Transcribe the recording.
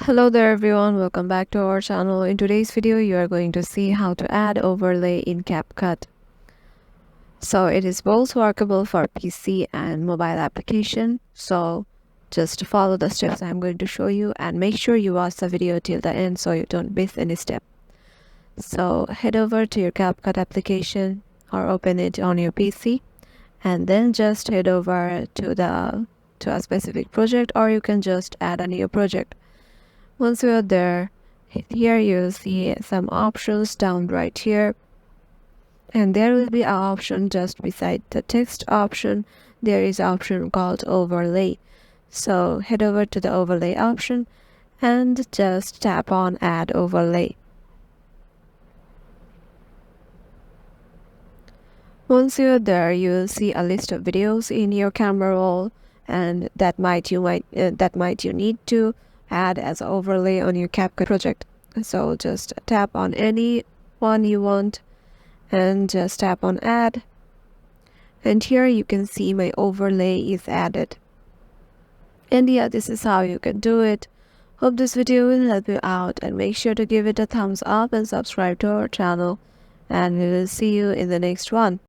Hello there everyone, welcome back to our channel. In today's video you are going to see how to add overlay in CapCut. So it is both workable for PC and mobile application. So just follow the steps I'm going to show you and make sure you watch the video till the end so you don't miss any step. So head over to your CapCut application or open it on your PC and then just head over to a specific project, or you can just add a new project. Once you are there, here you'll see some options down right here, and there will be an option just beside the text option. There is an option called overlay. So head over to the overlay option and just tap on add overlay. Once you're there, you'll see a list of videos in your camera roll, and that might you need to add as an overlay on your CapCut project. So just tap on any one you want and just tap on add, and here you can see my overlay is added. And yeah, this is how you can do it. Hope this video will help you out, and make sure to give it a thumbs up and subscribe to our channel, and we will see you in the next one.